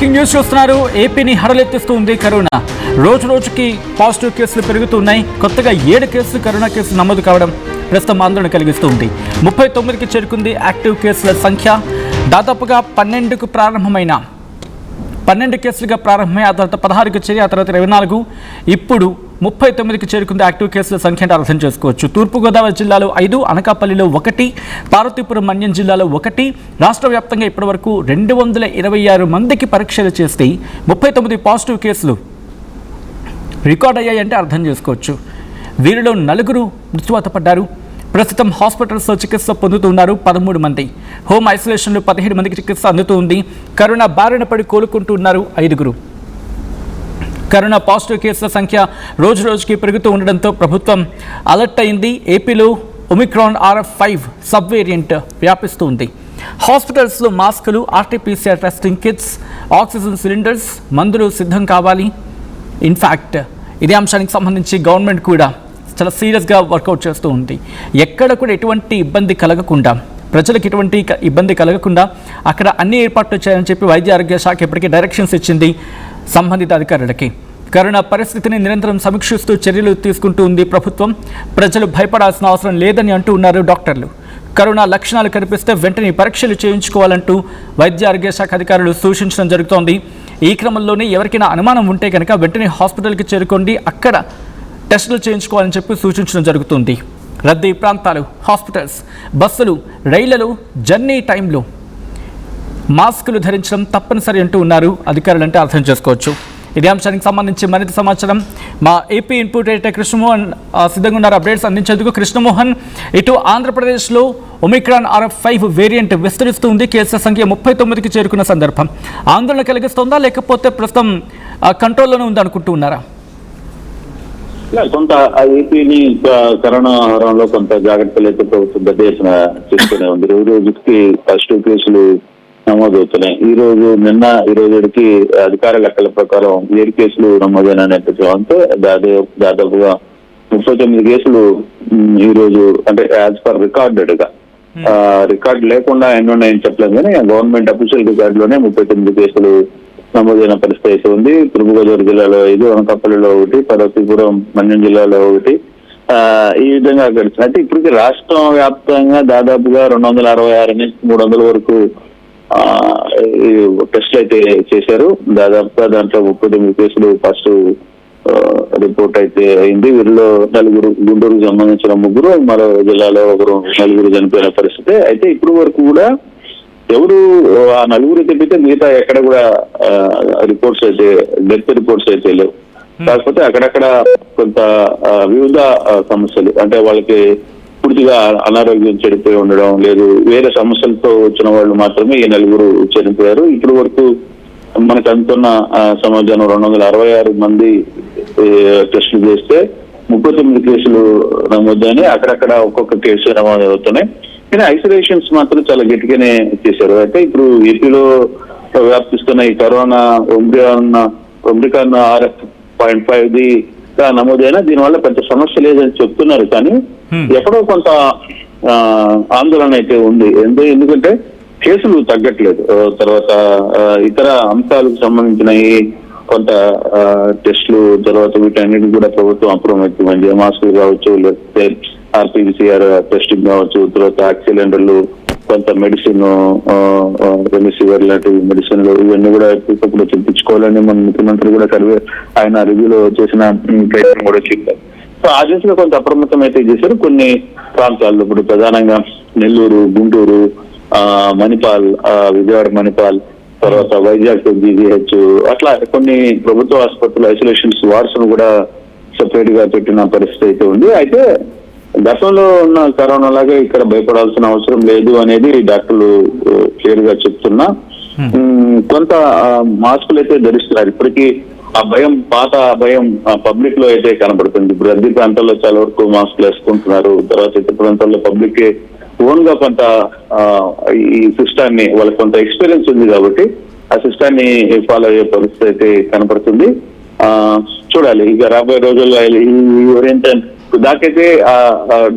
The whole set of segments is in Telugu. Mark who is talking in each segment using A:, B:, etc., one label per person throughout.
A: బ్రేకింగ్ న్యూస్ చూస్తున్నారు. ఏపీని హడలెత్తిస్తుంది కరోనా. రోజు రోజుకి పాజిటివ్ కేసులు పెరుగుతున్నాయి. కొత్తగా 7 కేసులు కరోనా కేసులు నమోదు కావడం ప్రస్తుతం ఆందోళన కలిగిస్తుంది. 39కి చేరుకుంది యాక్టివ్ కేసుల సంఖ్య. దాదాపుగా 12 కేసులుగా ప్రారంభమై ఆ తర్వాత 16కి చేరి ఆ తర్వాత 24, ఇప్పుడు 39కి చేరుకుంది యాక్టివ్ కేసుల సంఖ్య అంటే అర్థం చేసుకోవచ్చు. తూర్పుగోదావరి జిల్లాలో 5, అనకాపల్లిలో 1, పార్వతీపురం మన్యం జిల్లాలో 1. రాష్ట్ర వ్యాప్తంగా ఇప్పటివరకు 226 మందికి పరీక్షలు చేస్తే 39 పాజిటివ్ కేసులు రికార్డ్ అయ్యాయంటే అర్థం చేసుకోవచ్చు. వీరిలో 4 మృత్యువాత పడ్డారు. ప్రస్తుతం హాస్పిటల్స్లో చికిత్స పొందుతున్నారు 13 మంది. హోమ్ ఐసోలేషన్లో 17 మందికి చికిత్స అందుతుంది. కరోనా బారిన పడి కోలుకుంటున్నారు 5. కరోనా పాజిటివ్ కేసుల సంఖ్య రోజు రోజుకి పెరుగుతూ ఉండడంతో ప్రభుత్వం అలర్ట్ అయింది. ఏపీలో ఒమిక్రాన్ RF5 సబ్ వేరియంట్ వ్యాపిస్తుంది. హాస్పిటల్స్లో మాస్కులు, RT-PCR testing kits, oxygen cylinders, మందులు సిద్ధం కావాలి. ఇన్ఫ్యాక్ట్ ఇదే అంశానికి సంబంధించి గవర్నమెంట్ కూడా చాలా సీరియస్గా వర్కౌట్ చేస్తూ ఉంది. ఎక్కడ కూడా ఎటువంటి ఇబ్బంది కలగకుండా, ప్రజలకు ఎటువంటి ఇబ్బంది కలగకుండా అక్కడ అన్ని ఏర్పాట్లు చేయాలని చెప్పి వైద్య ఆరోగ్య శాఖ ఇప్పటికే డైరెక్షన్స్ ఇచ్చింది సంబంధిత అధికారులకి. కరోనా పరిస్థితిని నిరంతరం సమీక్షిస్తూ చర్యలు తీసుకుంటూ ఉంది ప్రభుత్వం. ప్రజలు భయపడాల్సిన అవసరం లేదని అంటూ ఉన్నారు డాక్టర్లు. కరోనా లక్షణాలు కనిపిస్తే వెంటనే పరీక్షలు చేయించుకోవాలంటూ వైద్య ఆరోగ్య శాఖ అధికారులు సూచించడం జరుగుతోంది. ఈ క్రమంలోనే ఎవరికైనా అనుమానం ఉంటే కనుక వెంటనే హాస్పిటల్కి చేరుకోండి, అక్కడ టెస్టులు చేయించుకోవాలని చెప్పి సూచించడం జరుగుతుంది. రద్దీ ప్రాంతాలు, హాస్పిటల్స్, బస్సులు, రైళ్లలో జర్నీ టైంలో మాస్కులు ధరించడం తప్పనిసరి అంటూ ఉన్నారు అధికారులు అంటే అర్థం చేసుకోవచ్చు. ఇదే అంశానికి సంబంధించి మరింత సమాచారం మా ఏపీ ఇన్పుట్ ఎడిటర్ కృష్ణమోహన్ సిద్ధంగా ఉన్నారు అప్డేట్స్ అందించేందుకు. కృష్ణమోహన్, ఇటు ఆంధ్రప్రదేశ్లో ఒమిక్రాన్ RF5 వేరియంట్ విస్తరిస్తుంది. కేసుల సంఖ్య 39కి చేరుకున్న సందర్భం ఆందోళన కలిగిస్తుందా, లేకపోతే ప్రస్తుతం కంట్రోల్లోనే ఉందనుకుంటూ ఉన్నారా?
B: కొంత ఏపీని కరోనా హారంలో కొంత జాగ్రత్తలు అయితే ప్రభుత్వం పెద్ద ఎత్తున తీసుకునే ఉంది. రోజుకి పాజిటివ్ కేసులు నమోదవుతున్నాయి. ఈ రోజుకి అధికార లెక్కల ప్రకారం 7 కేసులు నమోదైన నేపథ్యంతో దాదాపుగా 39 కేసులు ఈ రోజు, అంటే యాజ్ పర్ రికార్డెడ్ గా, రికార్డు లేకుండా ఎన్ని ఉన్నాయని చెప్పలేము కానీ గవర్నమెంట్ అఫీషియల్ రికార్డులోనే 39 కేసులు నమోదైన పరిస్థితి అయితే ఉంది. తూర్పుగోదావరి జిల్లాలో 5, అనకాపల్లిలో 1, పార్వతీపురం మన్యం జిల్లాలో 1. ఈ విధంగా గడిచిన అయితే ఇప్పటికీ రాష్ట్రం వ్యాప్తంగా దాదాపుగా 266 నుంచి 300 వరకు టెస్టులు అయితే చేశారు. దాదాపుగా దాంట్లో 39 కేసులు పాజిటివ్ రిపోర్ట్ అయితే అయింది. వీరిలో 4 గుంటూరుకు సంబంధించిన 3, మరో జిల్లాలో 4 చనిపోయిన పరిస్థితి. అయితే ఇప్పుడు వరకు కూడా ఎవరు ఆ 4 తప్పితే మిగతా ఎక్కడ కూడా రిపోర్ట్స్ అయితే, డెత్ రిపోర్ట్స్ అయితే లేవు. కాకపోతే అక్కడక్కడ కొంత వివిధ సమస్యలు, అంటే వాళ్ళకి పూర్తిగా అనారోగ్యం చెడిపోయి ఉండడం, లేదు వేరే సమస్యలతో వచ్చిన వాళ్ళు మాత్రమే ఈ 4 చనిపోయారు. ఇప్పుడు వరకు మనకు అందుతున్న సమాచారం 266 మంది టెస్టులు చేస్తే 39 కేసులు నమోదైనాయి. అక్కడక్కడ ఒక్కొక్క కేసు నమోదు అవుతున్నాయి. కానీ ఐసోలేషన్స్ మాత్రం చాలా గట్టిగానే చేశారు. అయితే ఇప్పుడు ఏపీలో వ్యాప్తిస్తున్న ఈ కరోనా ఒమిక్రాన్ RF.5 నమోదైనా దీనివల్ల పెద్ద సమస్య లేదని చెప్తున్నారు. కానీ ఎక్కడో కొంత ఆందోళన అయితే ఉంది. ఎందుకంటే కేసులు తగ్గట్లేదు. తర్వాత ఇతర అంశాలకు సంబంధించిన కొంత టెస్టులు, తర్వాత వీటన్నిటి కూడా ప్రభుత్వం అప్రమత్తమైంది. మాస్కులు కావచ్చు, లేకపోతే RT-PCR టెస్టింగ్ కావచ్చు, తర్వాత ఆక్సిలిండర్లు, కొంత మెడిసిన్, రెమిసివర్ లాంటి మెడిసిన్లు, ఇవన్నీ కూడా ఇప్పుడు తెప్పించుకోవాలని మన ముఖ్యమంత్రి కూడా ఆయన రివ్యూలో చేసిన ప్రయత్నం కూడా చెప్పారు. సో ఆ దిశగా కొంత అప్రమత్తం అయితే చేశారు. కొన్ని ప్రాంతాల్లో ఇప్పుడు ప్రధానంగా నెల్లూరు, గుంటూరు, మణిపాల్, విజయవాడ మణిపాల్, తర్వాత వైజాగ్ GGH, అట్లా కొన్ని ప్రభుత్వ ఆసుపత్రులు ఐసోలేషన్స్ వార్డ్స్ ను కూడా సెపరేట్ గా పెట్టిన పరిస్థితి అయితే ఉంది. అయితే గతంలో ఉన్న కరోనా లాగా ఇక్కడ భయపడాల్సిన అవసరం లేదు అనేది డాక్టర్లు క్లియర్ గా చెప్తున్నా. కొంత మాస్కులు అయితే ధరిస్తున్నారు. ఇప్పటికీ ఆ భయం, పాత భయం పబ్లిక్ లో అయితే కనబడుతుంది. ఇప్పుడు రద్దీ ప్రాంతాల్లో చాలా వరకు మాస్కులు వేసుకుంటున్నారు. తర్వాత ఇతర ప్రాంతాల్లో పబ్లిక్ ఓన్ గా కొంత ఈ సిస్టాన్ని, వాళ్ళకి కొంత ఎక్స్పీరియన్స్ ఉంది కాబట్టి ఆ సిస్టాన్ని ఫాలో అయ్యే పరిస్థితి అయితే కనపడుతుంది. చూడాలి ఇక రాబోయే రోజుల్లో దాకైతే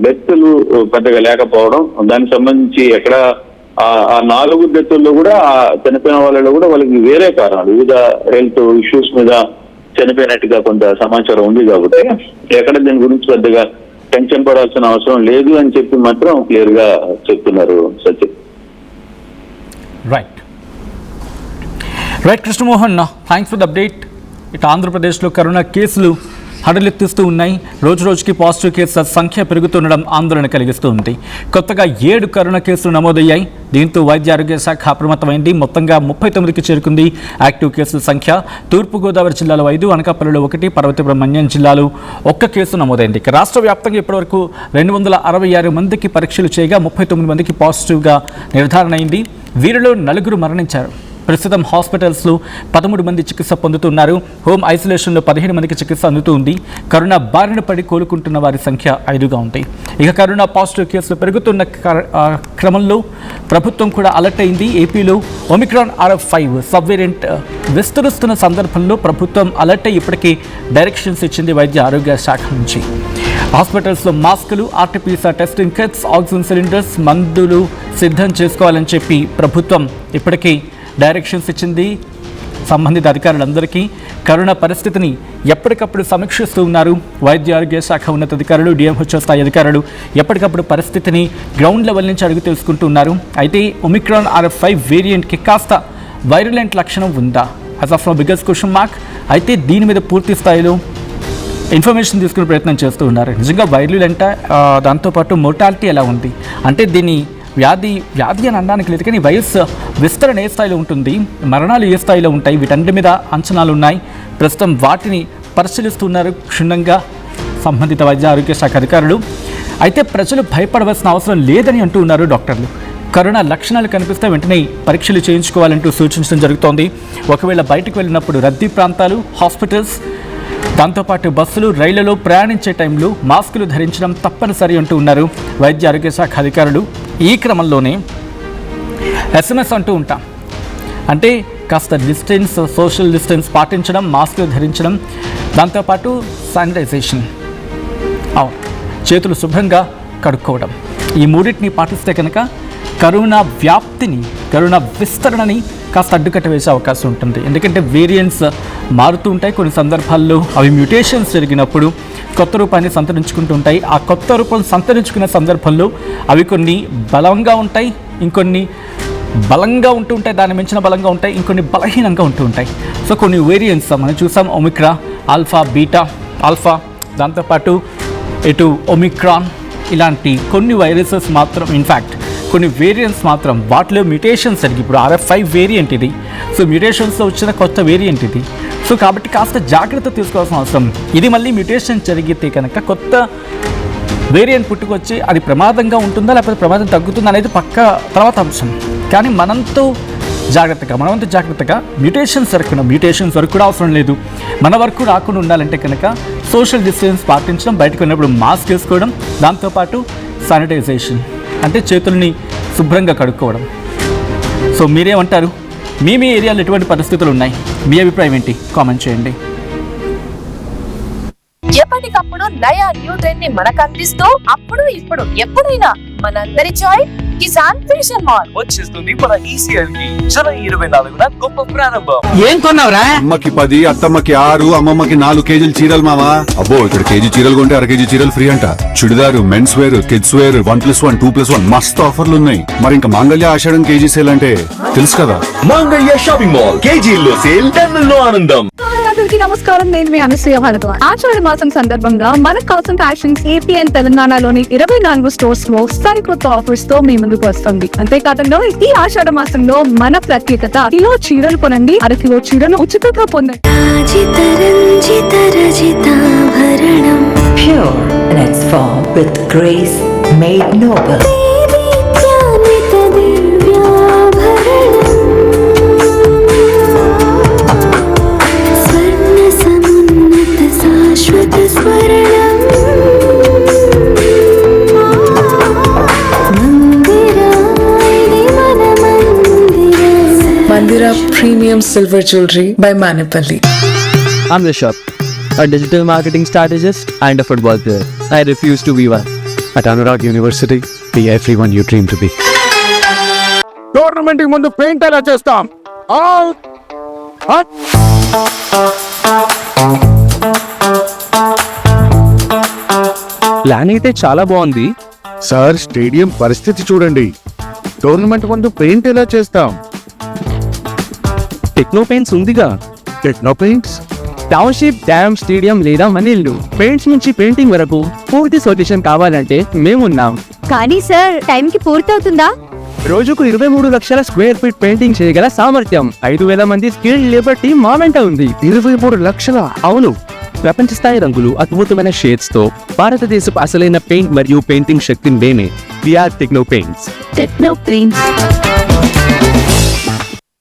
B: డెత్లు పెద్దగా లేకపోవడం, దానికి సంబంధించి ఎక్కడ ఆ 4 డెత్తుల్లో కూడా ఆ చనిపోయిన వాళ్ళలో కూడా వాళ్ళకి వేరే కారణాలు, వివిధ హెల్త్ ఇష్యూస్ మీద చనిపోయినట్టుగా కొంత సమాచారం ఉంది. కాబట్టి ఎక్కడ దీని గురించి పెద్దగా టెన్షన్ పడాల్సిన అవసరం లేదు అని చెప్పి మాత్రం క్లియర్ గా చెప్తున్నారు Sachin.
A: Right Krishnamohan, thanks for the update. ఇటు ఆంధ్రప్రదేశ్లో కరోనా కేసులు హడలెత్తిస్తూ ఉన్నాయి. రోజు రోజుకి పాజిటివ్ కేసుల సంఖ్య పెరుగుతుండడం ఆందోళన కలిగిస్తూ ఉంది. కొత్తగా 7 కరోనా కేసులు నమోదయ్యాయి. దీంతో వైద్య ఆరోగ్య శాఖ అప్రమత్తమైంది. మొత్తంగా 39కి చేరుకుంది యాక్టివ్ కేసుల సంఖ్య. తూర్పుగోదావరి జిల్లాలో 5, అనకాపల్లిలో 1, పార్వతీపురం మన్యం జిల్లాలో 1 కేసు నమోదైంది. ఇక రాష్ట్ర వ్యాప్తంగా ఇప్పటివరకు 266 మందికి పరీక్షలు చేయగా 39 మందికి పాజిటివ్గా నిర్ధారణ అయింది. వీరిలో 4 మరణించారు. ప్రస్తుతం హాస్పిటల్స్లో 13 మంది చికిత్స పొందుతున్నారు. హోమ్ ఐసోలేషన్లో 15 మందికి చికిత్స అందుతుంది. కరోనా బారిన పడి కోలుకుంటున్న వారి సంఖ్య 5గా ఉంది. ఇక కరోనా పాజిటివ్ కేసులు పెరుగుతున్న క్రమంలో ప్రభుత్వం కూడా అలర్ట్ అయింది. ఏపీలో ఒమిక్రాన్ RF5 సబ్ వేరియంట్ విస్తరిస్తున్న సందర్భంలో ప్రభుత్వం అలర్ట్ అయ్యి ఇప్పటికీ డైరెక్షన్స్ ఇచ్చింది వైద్య ఆరోగ్య శాఖ నుంచి. హాస్పిటల్స్లో మాస్కులు, RT-PCR testing kits, oxygen cylinders, మందులు సిద్ధం చేసుకోవాలని చెప్పి ప్రభుత్వం ఇప్పటికీ డైరెక్షన్స్ ఇచ్చింది. సంబంధిత అధికారులందరికీ కరోనా పరిస్థితిని ఎప్పటికప్పుడు సమీక్షిస్తూ ఉన్నారు. వైద్య ఆరోగ్య శాఖ ఉన్నతాధికారులు, DMHO స్థాయి అధికారులు ఎప్పటికప్పుడు పరిస్థితిని గ్రౌండ్ లెవెల్ నుంచి అడుగు తెలుసుకుంటూ ఉన్నారు. అయితే ఒమిక్రాన్ RF5 వేరియంట్కి కాస్త వైరలెంట్ లక్షణం ఉందా? As of now biggest question mark. అయితే దీని మీద పూర్తి స్థాయిలో ఇన్ఫర్మేషన్ తీసుకునే ప్రయత్నం చేస్తూ ఉన్నారు. నిజంగా వైరలెంట్, దాంతోపాటు మోర్టాలిటీ ఎలా ఉంది అంటే దీని వ్యాధి అని అనడానికి లేదు, కానీ వైరస్ విస్తరణ ఏ స్థాయిలో ఉంటుంది, మరణాలు ఏ స్థాయిలో ఉంటాయి, వీటన్నిటి మీద అంచనాలు ఉన్నాయి. ప్రస్తుతం వాటిని పరిశీలిస్తున్నారు క్షుణ్ణంగా సంబంధిత వైద్య ఆరోగ్య శాఖ అధికారులు. అయితే ప్రజలు భయపడవలసిన అవసరం లేదని అంటూ ఉన్నారు డాక్టర్లు. కరోనా లక్షణాలు కనిపిస్తే వెంటనే పరీక్షలు చేయించుకోవాలంటూ సూచించడం జరుగుతోంది. ఒకవేళ బయటకు వెళ్ళినప్పుడు రద్దీ ప్రాంతాలు, హాస్పిటల్స్, దాంతోపాటు బస్సులు, రైళ్లలో ప్రయాణించే టైంలో మాస్కులు ధరించడం తప్పనిసరి అంటూ ఉన్నారు వైద్య ఆరోగ్య శాఖ అధికారులు. ఈ క్రమంలోనే SMS అంటూ ఉంటాం, అంటే కాస్త డిస్టెన్స్, సోషల్ డిస్టెన్స్ పాటించడం, మాస్కులు ధరించడం, దాంతోపాటు శానిటైజేషన్, చేతులు శుభ్రంగా కడుక్కోవడం, ఈ మూడింటిని పాటిస్తే కనుక కరోనా వ్యాప్తిని, కరోనా విస్తరణని కాస్త అడ్డుకట్ట వేసే అవకాశం ఉంటుంది. ఎందుకంటే వేరియంట్స్ మారుతూ ఉంటాయి. కొన్ని సందర్భాల్లో అవి మ్యూటేషన్స్ జరిగినప్పుడు కొత్త రూపాన్ని సంతరించుకుంటూ ఉంటాయి. ఆ కొత్త రూపం సంతరించుకునే సందర్భంలో అవి కొన్ని బలంగా ఉంటాయి, ఇంకొన్ని బలంగా ఉంటూ ఉంటాయి, దాన్ని మించిన బలంగా ఉంటాయి, ఇంకొన్ని బలహీనంగా ఉంటూ ఉంటాయి. సో కొన్ని వేరియంట్స్ మనం చూసాం, ఒమిక్రా, ఆల్ఫా, బీటా, ఆల్ఫా, దాంతోపాటు ఇటు ఒమిక్రాన్, ఇలాంటి కొన్ని వైరసెస్ మాత్రం, ఇన్ఫ్యాక్ట్ కొన్ని వేరియంట్స్ మాత్రం వాటిలో మ్యూటేషన్స్ జరిగి, ఇప్పుడు RF5 వేరియంట్ ఇది, సో మ్యూటేషన్స్లో వచ్చిన కొత్త వేరియంట్ ఇది. సో కాబట్టి కాస్త జాగ్రత్త తీసుకోవాల్సిన అవసరం. ఇది మళ్ళీ మ్యూటేషన్ జరిగితే కనుక కొత్త వేరియంట్ పుట్టుకొచ్చి అది ప్రమాదంగా ఉంటుందా లేకపోతే ప్రమాదం తగ్గుతుందా అనేది పక్క తర్వాత అంశం. కానీ మనవంతు జాగ్రత్తగా మ్యూటేషన్స్ వరకు కూడా అవసరం లేదు. మన వరకు రాకుండా ఉండాలంటే కనుక సోషల్ డిస్టెన్స్ పాటించడం, బయటకు వెళ్ళినప్పుడు మాస్క్ వేసుకోవడం, దాంతోపాటు శానిటైజేషన్ అంటే చేతుల్ని శుభ్రంగా కడుక్కోవడం. సో మీరేమంటారు? మీ ఏరియాలో ఎటువంటి పరిస్థితులు ఉన్నాయి? మీ అభిప్రాయం ఏంటి? కామెంట్ చేయండి.
C: ఎప్పటికప్పుడు నయా న్యూ ట్రెండ్ ని మనకు అందిస్తూ అప్పుడు ఇప్పుడు ఎప్పుడైనా మనందరి చాయ్ కిసాన్ ఫ్యాషన్ మాల్
D: వచ్చేస్తుంది మన ECL కి జూలై 24న గొప్ప ప్రారంభం.
E: ఏం కొన్నావురా?
F: అమ్మకి 10, అత్తమ్మకి 6, అమ్మమ్మకి 4 కేజీలు చీరలు మావా. అబ్బో, ఇక్కడ కేజీ చీరలు కొంటే అర కేజీ చీరలు ఫ్రీ అంట. Churidar, men's wear, kids wear 1+1, 2+1 మస్తు ఆఫర్లు ఉన్నాయి. మరి ఇంకా మాంగళ్య ఆషాఢం కేజీ సేల్ అంటే తెలుసు కదా.
D: మాంగళ్య షాపింగ్ మాల్, కేజీల్లో సేల్, టన్నుల్లో ఆనందం.
G: నమస్కారం, నేను మీ అనసూయ భారద్వాజ్. ఆషాఢ మాసం సందర్భంగా మన కాసం ఫ్యాషన్స్ ఏపీ అండ్ తెలంగాణలోని 24 స్టోర్స్ లో సరికొత్త ఆఫర్స్ తో మీ ముందుకు వస్తుంది. అంతేకాదంలో ఈ ఆషాఢ మాసంలో మన ప్రత్యేకత, కిలో చీరలు కొనండి, అర కిలో చీరను ఉచితంగా పొందండి.
H: Pure in its form with grace made noble.
I: Mandira Premium Silver Jewelry by Manipali.
J: I'm Rishabh, a digital marketing strategist and a football player. I refuse to be one.
F: At Anurag University, be everyone you dream to be.
E: Tournament కి ముందు పెయింట్ ఎలా చేస్తాం.
J: ప్లాన్ అయితే చాలా బాగుంది.
E: సార్, స్టేడియం పరిస్థితి చూడండి. టోర్నమెంట్ ముందు పెయింట్ ఎలా చేస్తాం.
J: టెక్నో పెయింట్స్ ఉందిగా.
E: Techno paints,
J: township, dam, stadium లేదా మనీళ్ళు, పెయింట్స్ నుంచి పెయింటింగ్ వరకు పూర్తి సొల్యూషన్ కావాలంటే మేమున్నాం.
G: కానీ సార్, టైం కి పూర్తవుతుందా?
J: రోజుకు 23 లక్షల స్క్వేర్ ఫీట్ పెయింటింగ్ చేయగల సామర్థ్యం, 5,000 మంది స్కిల్డ్ లేబర్ టీమ్ మా వెంట ఉంది.
E: 23 లక్షల?
J: అవును, ప్రపంచ స్థాయి రంగులు, అద్భుతమైన షేడ్స్ తో భారతదేశపు అసలైన పెయింట్ మరియు పెయింటింగ్ శక్తిని మేమే. VR techno paints.
G: Techno paints.